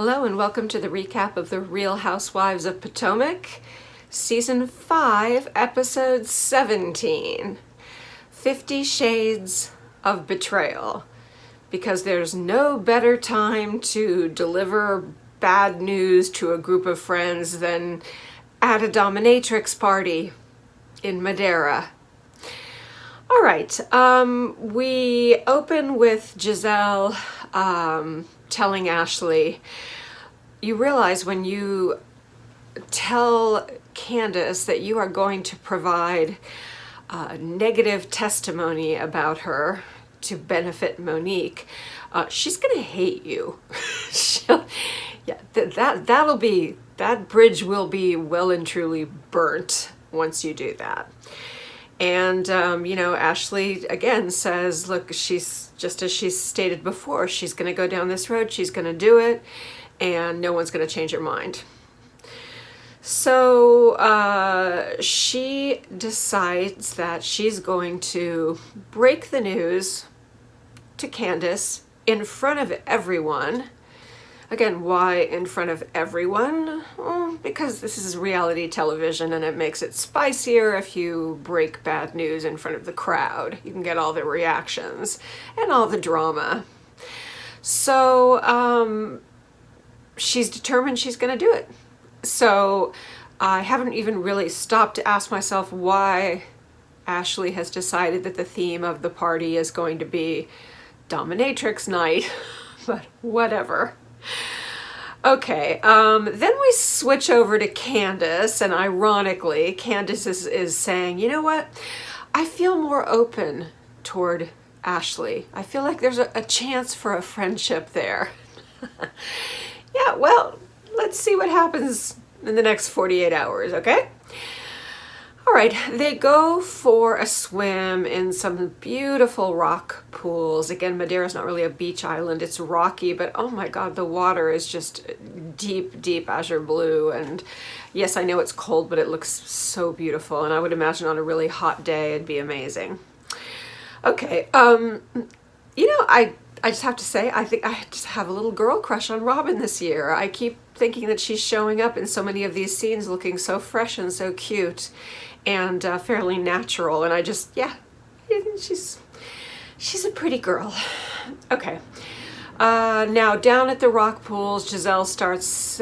Hello and welcome to the recap of the Real Housewives of Potomac, Season 5, Episode 17, 50 Shades of Betrayal. Because there's no better time to deliver bad news to a group of friends than at a Dominatrix party in Madeira. All right, we open with Gizelle telling Ashley, you realize when you tell Candiace that you are going to provide negative testimony about her to benefit Monique, she's gonna hate you. That bridge will be well and truly burnt once you do that. And, Ashley again says, look, she's just as she's stated before, she's going to go down this road, she's going to do it, and no one's going to change her mind. So she decides that she's going to break the news to Candiace in front of everyone. Again, why in front of everyone? Well, because this is reality television and it makes it spicier if you break bad news in front of the crowd. You can get all the reactions and all the drama. So she's determined she's going to do it. So I haven't even really stopped to ask myself why Ashley has decided that the theme of the party is going to be Dominatrix night, but whatever. Okay, then we switch over to Candiace, and ironically, Candiace is saying, you know what? I feel more open toward Ashley. I feel like there's a chance for a friendship there. Yeah, well, let's see what happens in the next 48 hours, okay? All right, they go for a swim in some beautiful rock pools. Again, Madeira's not really a beach island, it's rocky, but oh my God, the water is just deep, deep azure blue. And yes, I know it's cold, but it looks so beautiful. And I would imagine on a really hot day, it'd be amazing. Okay, I just have to say, I think I just have a little girl crush on Robyn this year. I keep thinking that she's showing up in so many of these scenes looking so fresh and so cute and fairly natural, and I just, yeah, she's a pretty girl. Okay, now down at the rock pools, Gizelle starts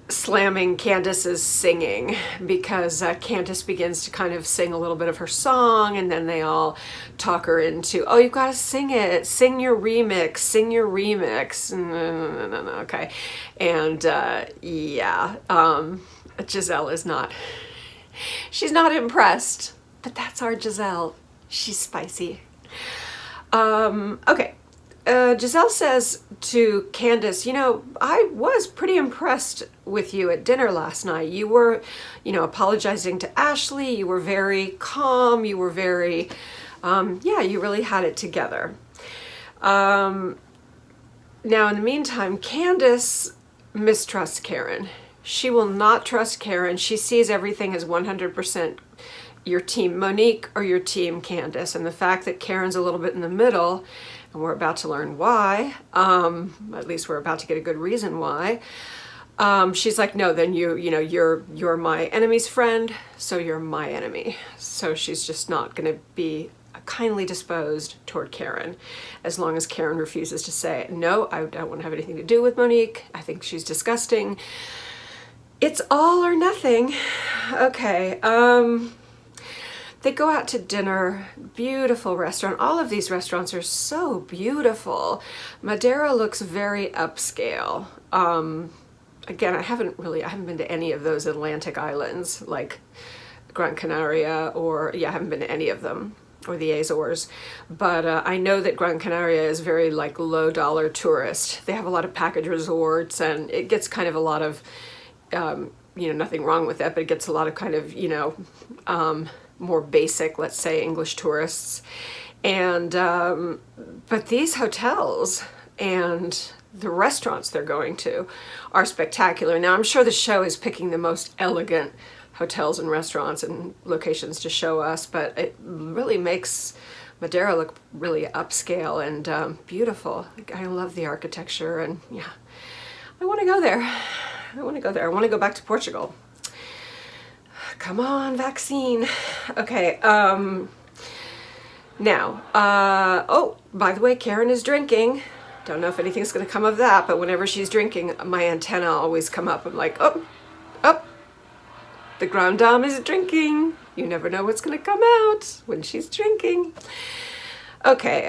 slamming Candiace's singing because Candiace begins to kind of sing a little bit of her song, and then they all talk her into, oh, you gotta sing it, sing your remix, sing your remix. No, okay. And yeah, Gizelle is not, she's not impressed, but that's our Gizelle. She's spicy. Okay. Gizelle says to Candiace, I was pretty impressed with you at dinner last night. You were, apologizing to Ashley. You were very calm. You were very, you really had it together. Now, in the meantime, Candiace mistrusts Karen. She will not trust Karen. She sees everything as 100% your team Monique or your team Candiace. And the fact that Karen's a little bit in the middle, and we're about to learn why, at least we're about to get a good reason why, she's like, no, then you're my enemy's friend, so you're my enemy. So she's just not going to be kindly disposed toward Karen, as long as Karen refuses to say, no, I don't want to have anything to do with Monique. I think she's disgusting. It's all or nothing. Okay, they go out to dinner, beautiful restaurant. All of these restaurants are so beautiful. Madeira looks very upscale. Again, I haven't been to any of those Atlantic islands like Gran Canaria, or, I haven't been to any of them, or the Azores. But I know that Gran Canaria is very like low dollar tourist. They have a lot of package resorts, and it gets kind of a lot of, nothing wrong with that, but it gets a lot of kind of, more basic, let's say, English tourists. And but these hotels and the restaurants they're going to are spectacular. Now, I'm sure the show is picking the most elegant hotels and restaurants and locations to show us, but it really makes Madeira look really upscale and beautiful. I love the architecture, and yeah, I want to go there. I want to go there. I want to go back to Portugal. Come on, vaccine. Okay, now, oh, by the way, Karen is drinking. Don't know if anything's going to come of that, but whenever she's drinking, my antenna always come up. I'm like, oh, oh, the grande dame is drinking. You never know what's going to come out when she's drinking. Okay,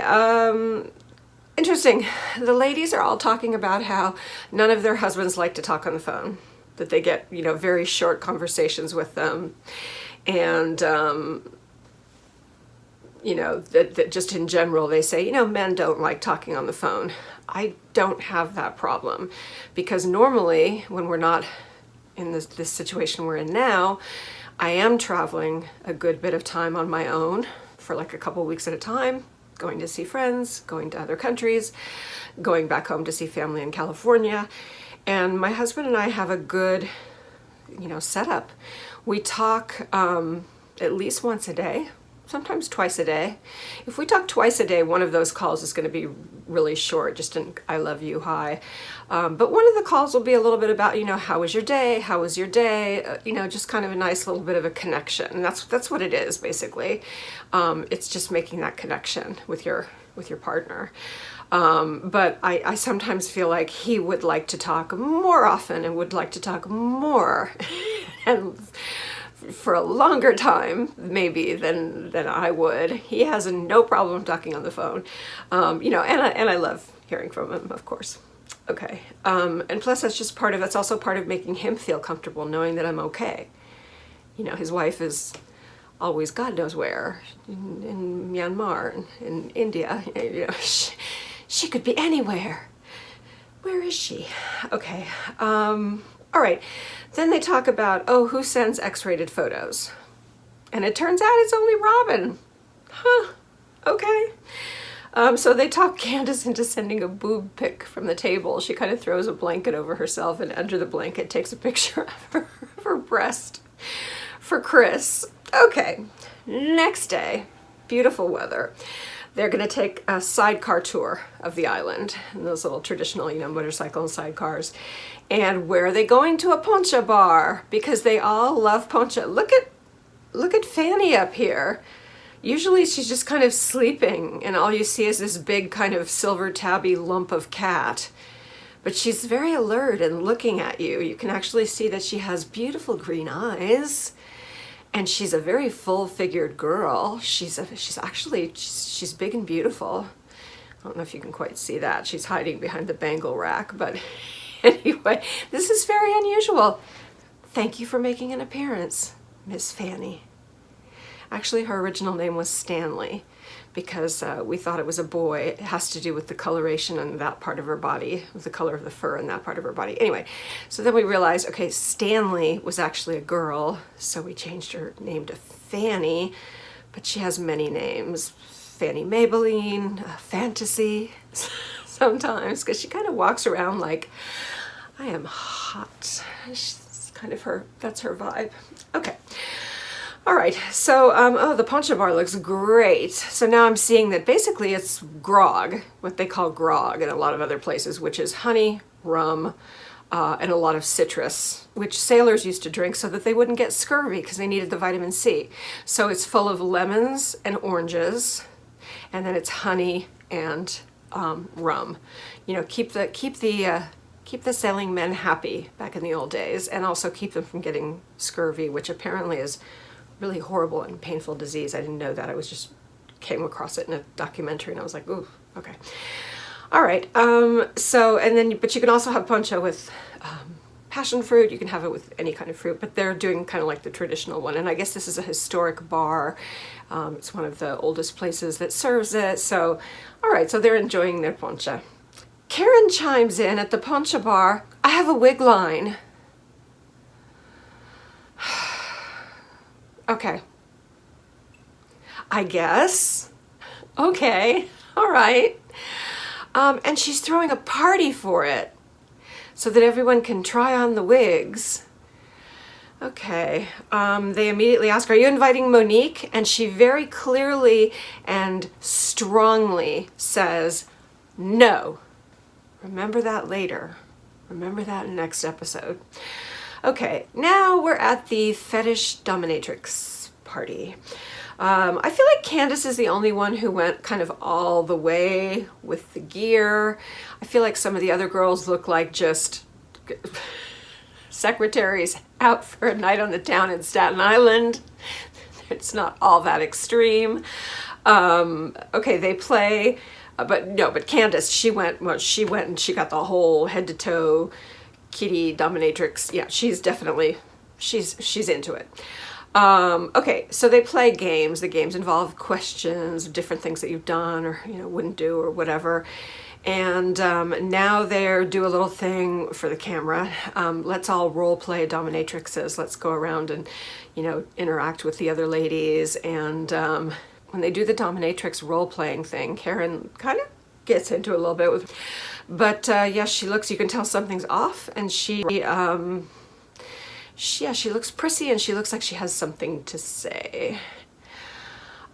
interesting. The ladies are all talking about how none of their husbands like to talk on the phone, that they get, you know, very short conversations with them. And, you know, that just in general, they say, you know, men don't like talking on the phone. I don't have that problem, because normally when we're not in this situation we're in now, I am traveling a good bit of time on my own for like a couple weeks at a time, going to see friends, going to other countries, going back home to see family in California. And my husband and I have a good, you know, setup. We talk at least once a day, sometimes twice a day. If we talk twice a day, one of those calls is going to be really short, just an I love you, hi. But one of the calls will be a little bit about, you know, how was your day? How was your day? You know, just kind of a nice little bit of a connection. And that's what it is, basically. It's just making that connection with your partner. But I sometimes feel like he would like to talk more often and would like to talk more and for a longer time maybe than I would. He has no problem talking on the phone, you know, and I love hearing from him, of course. Okay, and plus that's also part of making him feel comfortable, knowing that I'm okay. You know, his wife is always God knows where, in Myanmar, in India, you know, she could be anywhere. Where is she? Okay, all right. Then they talk about, oh, who sends X-rated photos? And it turns out it's only Robyn. Huh, okay. So they talk Candiace into sending a boob pic from the table. She kind of throws a blanket over herself, and under the blanket takes a picture of her breast for Chris. Okay, next day, beautiful weather. They're going to take a sidecar tour of the island, and those little traditional, you know, motorcycle and sidecars. And where are they going? To a poncha bar, because they all love poncha. Look at Fanny up here. Usually she's just kind of sleeping, and all you see is this big kind of silver tabby lump of cat. But she's very alert and looking at you. You can actually see that she has beautiful green eyes. And she's a very full-figured girl. She's big and beautiful. I don't know if you can quite see that. She's hiding behind the bangle rack, but anyway, this is very unusual. Thank you for making an appearance, Miss Fanny. Actually, her original name was Stanley, because we thought it was a boy. It has to do with the coloration on that part of her body, with the color of the fur in that part of her body. Anyway, so then we realized, okay, Stanley was actually a girl, so we changed her name to Fanny, but she has many names. Fanny Maybelline, Fantasy, sometimes, because she kind of walks around like, I am hot. She's kind of that's her vibe. Okay. All right, so, oh, the poncha bar looks great. So now I'm seeing that basically it's grog, what they call grog in a lot of other places, which is honey, rum, and a lot of citrus, which sailors used to drink so that they wouldn't get scurvy because they needed the vitamin C. So it's full of lemons and oranges, and then it's honey and rum. You know, keep the sailing men happy back in the old days, and also keep them from getting scurvy, which apparently is really horrible and painful disease. I didn't know that. I just came across it in a documentary, and I was like, ooh, okay. All right, but you can also have poncha with passion fruit. You can have it with any kind of fruit, but they're doing kind of like the traditional one. And I guess this is a historic bar. It's one of the oldest places that serves it. So, all right, so they're enjoying their poncha. Karen chimes in at the poncha bar, I have a wig line. Okay. I guess. Okay. All right. And she's throwing a party for it so that everyone can try on the wigs. Okay, they immediately ask, are you inviting Monique? And she very clearly and strongly says, no. Remember that later. Remember that in the next episode. Okay, now we're at the Fetish Dominatrix Party. I feel like Candiace is the only one who went kind of all the way with the gear. I feel like some of the other girls look like just secretaries out for a night on the town in Staten Island. It's not all that extreme. Okay, they play, but Candiace, she went and she got the whole head to toe kitty dominatrix. Yeah, she's definitely, she's into it. Okay, so they play games. The games involve questions, different things that you've done or, you know, wouldn't do or whatever. And now they're do a little thing for the camera. Let's all role play dominatrixes. Let's go around and, you know, interact with the other ladies. And when they do the dominatrix role playing thing, Karen kind of gets into it a little bit with, but yeah, she looks, you can tell something's off, and she looks prissy and she looks like she has something to say.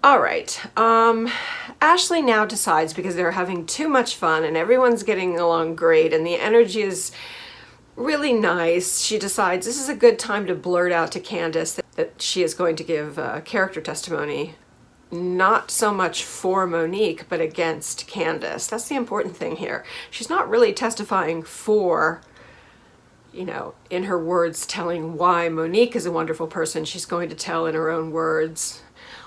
All right, Ashley now decides, because they're having too much fun and everyone's getting along great and the energy is really nice, she decides this is a good time to blurt out to Candiace that she is going to give character testimony, not so much for Monique, but against Candiace. That's the important thing here. She's not really testifying for, you know, in her words, telling why Monique is a wonderful person. She's going to tell in her own words,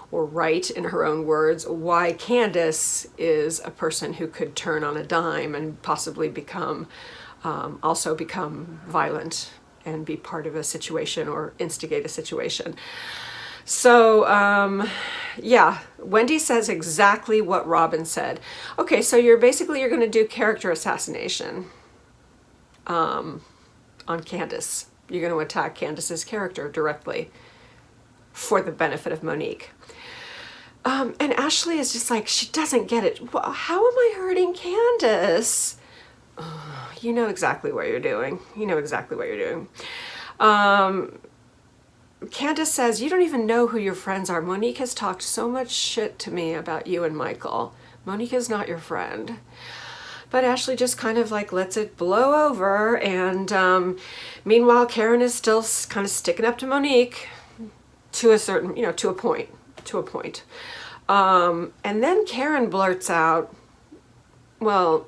or write in her own words, why Candiace is a person who could turn on a dime and possibly become, also become violent and be part of a situation or instigate a situation. So, yeah, Wendy says exactly what Robyn said. Okay, so you're going to do character assassination on Candiace. You're going to attack Candiace's character directly for the benefit of Monique. And Ashley is just like, she doesn't get it. How am I hurting Candiace? Oh, you know exactly what you're doing. You know exactly what you're doing. Candiace says, you don't even know who your friends are. Monique has talked so much shit to me about you and Michael. Monique is not your friend. But Ashley just kind of like lets it blow over. And meanwhile, Karen is still kind of sticking up to Monique to a certain, you know, to a point. And then Karen blurts out, well,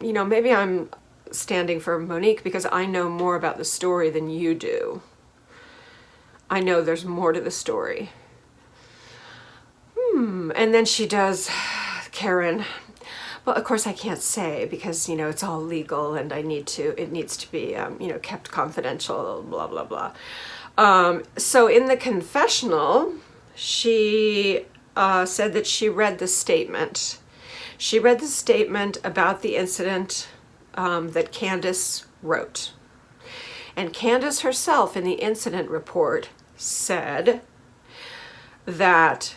you know, maybe I'm standing for Monique because I know more about the story than you do. I know there's more to the story. And then she does, Karen, well, of course I can't say because, you know, it's all legal and it needs to be, you know, kept confidential, blah, blah, blah. So in the confessional, she said that she read the statement. She read the statement about the incident that Candiace wrote. And Candiace herself in the incident report said that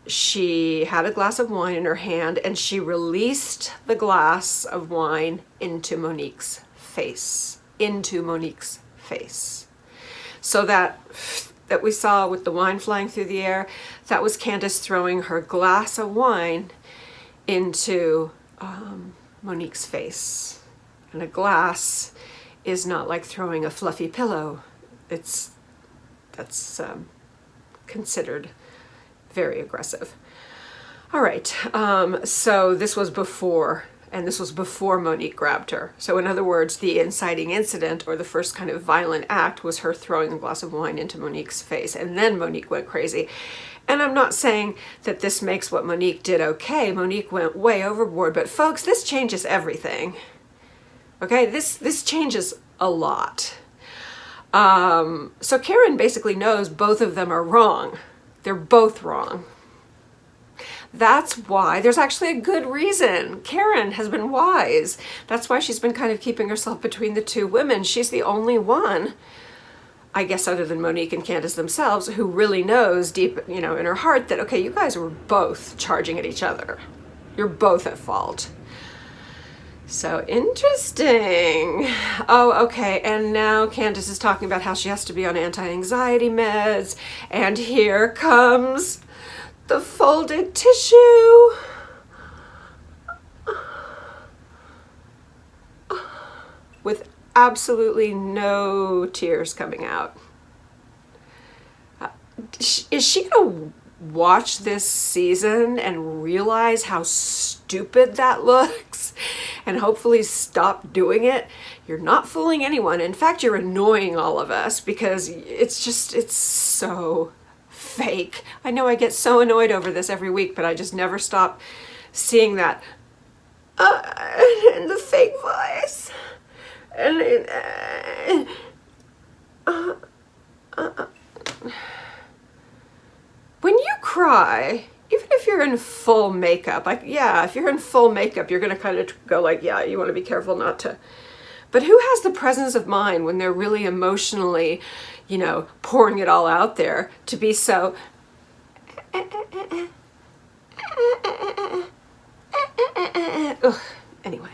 she had a glass of wine in her hand and she released the glass of wine into Monique's face. So that we saw with the wine flying through the air, that was Candiace throwing her glass of wine into Monique's face. And a glass is not like throwing a fluffy pillow. That's considered very aggressive. All right, so this was before, and this was before Monique grabbed her. So in other words, the inciting incident or the first kind of violent act was her throwing a glass of wine into Monique's face, and then Monique went crazy. And I'm not saying that this makes what Monique did okay. Monique went way overboard, but folks, this changes everything. Okay, this changes a lot. So Karen basically knows both of them are wrong. They're both wrong. That's why there's actually a good reason. Karen has been wise. That's why she's been kind of keeping herself between the two women. She's the only one, I guess other than Monique and Candiace themselves, who really knows deep, you know, in her heart that, okay, you guys were both charging at each other. You're both at fault. So interesting. Oh, okay. And now Candiace is talking about how she has to be on anti-anxiety meds. And here comes the folded tissue. With absolutely no tears coming out. Is she gonna watch this season and realize how stupid that looks and hopefully stop doing it? You're not fooling anyone. In fact, you're annoying all of us because it's so fake. I know I get so annoyed over this every week, but I just never stop seeing that in the fake voice. And when you cry, even if you're in full makeup, like, yeah, if you're in full makeup, you're gonna kind of go like, yeah, you want to be careful not to. But who has the presence of mind when they're really emotionally, you know, pouring it all out there to be so ugh. Anyway.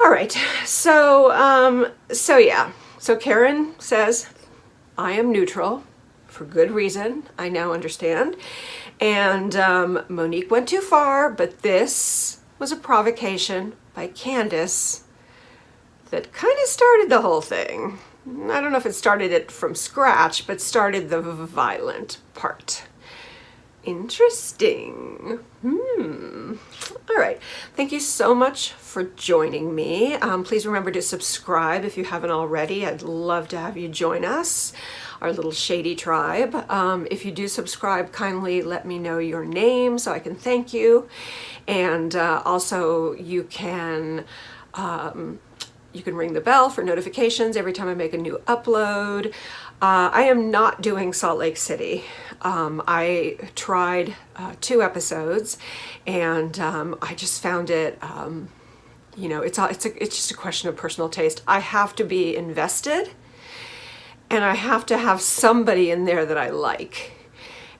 All right. So yeah. So Karen says, I am neutral for good reason. I now understand. And Monique went too far, but this was a provocation by Candiace that kind of started the whole thing. I don't know if it started it from scratch, but started the violent part. Interesting. All right. Thank you so much for joining me. Please remember to subscribe if you haven't already. I'd love to have you join us, our little shady tribe. If you do subscribe, kindly let me know your name so I can thank you. And also you can ring the bell for notifications every time I make a new upload. I am not doing Salt Lake City. I tried 2 episodes and I just found it, you know, it's just a question of personal taste. I have to be invested and I have to have somebody in there that I like.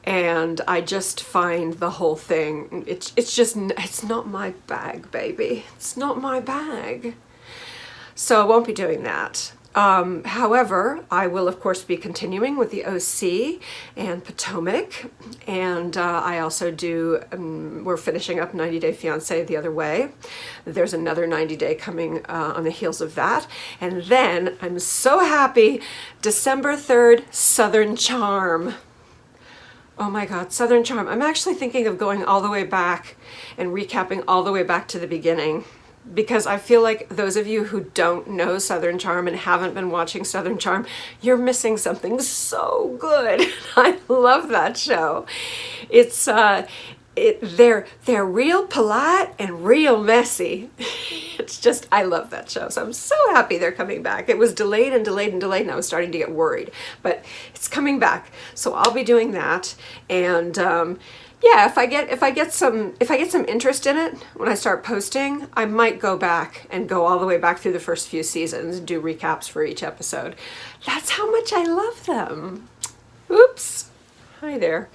And I just find the whole thing, it's not my bag, baby. It's not my bag. So I won't be doing that. However, I will of course be continuing with the OC and Potomac, and I also do, we're finishing up 90 Day Fiancé the other way. There's another 90 Day coming on the heels of that. And then I'm so happy, December 3rd, Southern Charm. Oh my God, Southern Charm. I'm actually thinking of going all the way back and recapping all the way back to the beginning, because I feel like those of you who don't know Southern Charm and haven't been watching Southern Charm, you're missing something so good. I love that show. It's they're real polite and real messy. It's just, I love that show. So I'm so happy they're coming back. It was delayed and delayed and delayed, and I was starting to get worried, but it's coming back. So I'll be doing that. And yeah, if I get some interest in it when I start posting, I might go back and go all the way back through the first few seasons and do recaps for each episode. That's how much I love them. Oops. Hi there.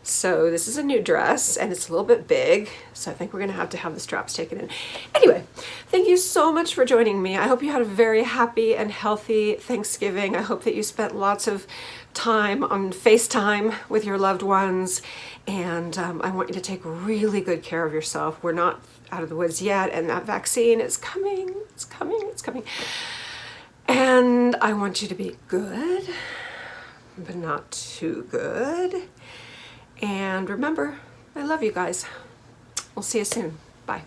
So this is a new dress and it's a little bit big, so I think we're gonna have to have the straps taken in. Anyway, thank you so much for joining me. I hope you had a very happy and healthy Thanksgiving. I hope that you spent lots of time on FaceTime with your loved ones, and I want you to take really good care of yourself. We're not out of the woods yet, and that vaccine is coming. It's coming. It's coming. And I want you to be good, but not too good. And remember, I love you guys. We'll see you soon. Bye.